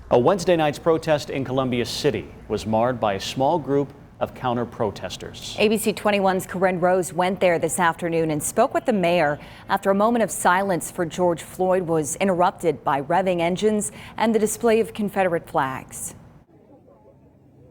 A Wednesday night's protest in Columbia City was marred by a small group of counter-protesters. ABC 21's Kaylin Rose went there this afternoon and spoke with the mayor after a moment of silence for George Floyd was interrupted by revving engines and the display of Confederate flags.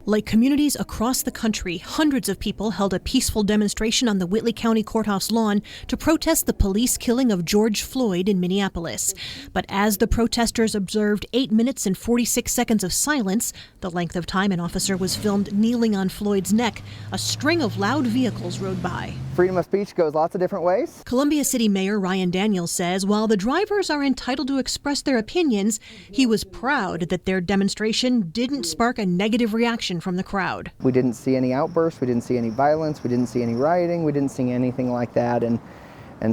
Like communities across the country, hundreds of people held a peaceful demonstration on the Whitley County Courthouse lawn to protest the police killing of George Floyd in Minneapolis. But as the protesters observed 8 minutes and 46 seconds of silence, the length of time an officer was filmed kneeling on Floyd's neck, a string of loud vehicles rode by. Freedom of speech goes lots of different ways. Columbia City Mayor Ryan Daniels says while the drivers are entitled to express their opinions, he was proud that their demonstration didn't spark a negative reaction from the crowd. We didn't see any outbursts, we didn't see any violence, we didn't see any rioting, we didn't see anything like that. And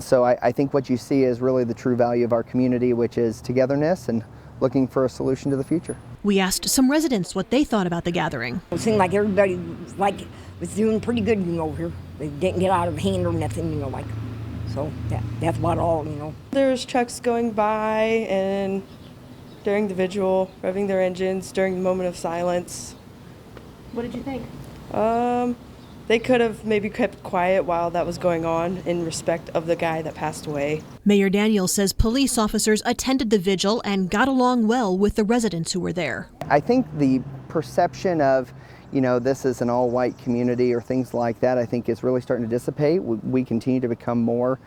so I think what you see is really the true value of our community, which is togetherness and looking for a solution to the future. We asked some residents what they thought about the gathering. It seemed like everybody was doing pretty good, here. They didn't get out of hand or nothing, so that's about all, There was trucks going by and during the vigil, revving their engines during the moment of silence. What did you think? They could have maybe kept quiet while that was going on in respect of the guy that passed away. Mayor Daniels says police officers attended the vigil and got along well with the residents who were there. I think the perception of, this is an all-white community or things like that, I think is really starting to dissipate. We continue to become more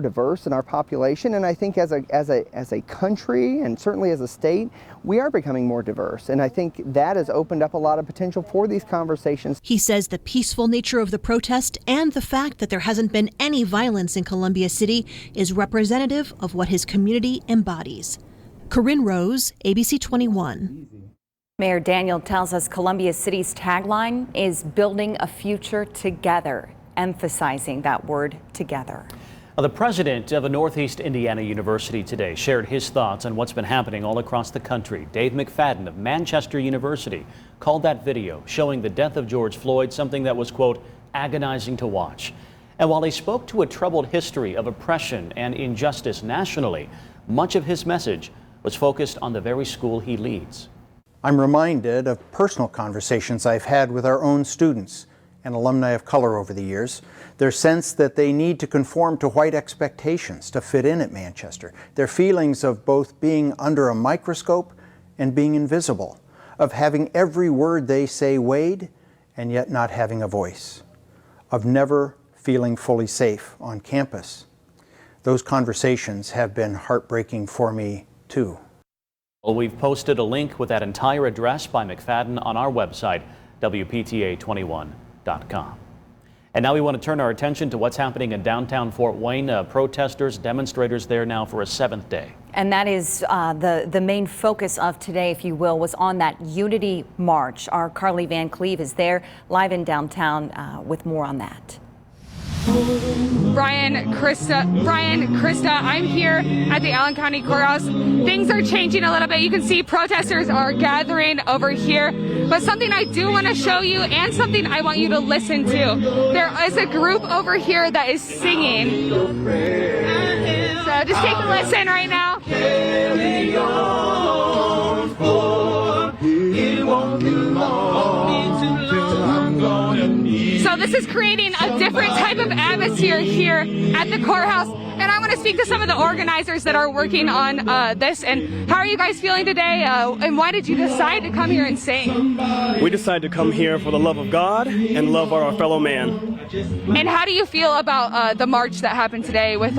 diverse in our population, and I think as a country and certainly as a state, we are becoming more diverse, and I think that has opened up a lot of potential for these conversations. He says the peaceful nature of the protest and the fact that there hasn't been any violence in Columbia City is representative of what his community embodies. Kaylin Rose, ABC 21. Mayor Daniel tells us Columbia City's tagline is building a future together, emphasizing that word together. The president of a Northeast Indiana university today shared his thoughts on what's been happening all across the country. Dave McFadden of Manchester University called that video showing the death of George Floyd something that was, quote, agonizing to watch. And while he spoke to a troubled history of oppression and injustice nationally, much of his message was focused on the very school he leads. I'm reminded of personal conversations I've had with our own students and alumni of color over the years. Their sense that they need to conform to white expectations to fit in at Manchester. Their feelings of both being under a microscope and being invisible, of having every word they say weighed and yet not having a voice, of never feeling fully safe on campus. Those conversations have been heartbreaking for me too. Well, we've posted a link with that entire address by McFadden on our website, WPTA21.com. And now we want to turn our attention to what's happening in downtown Fort Wayne. Protesters, demonstrators there now for a 7th day. And that is the main focus of today, if you will, was on that Unity March. Our Karli VanCleave is there live in downtown with more on that. Brian, Krista, I'm here at the Allen County Courthouse. Things are changing a little bit. You can see protesters are gathering over here. But something I do want to show you and something I want you to listen to. There is a group over here that is singing. So just take a listen right now. So this is creating a different type of atmosphere here at the courthouse. And I want to speak to some of the organizers that are working on this. And how are you guys feeling today? And why did you decide to come here and sing? We decided to come here for the love of God and love our fellow man. And how do you feel about the march that happened today with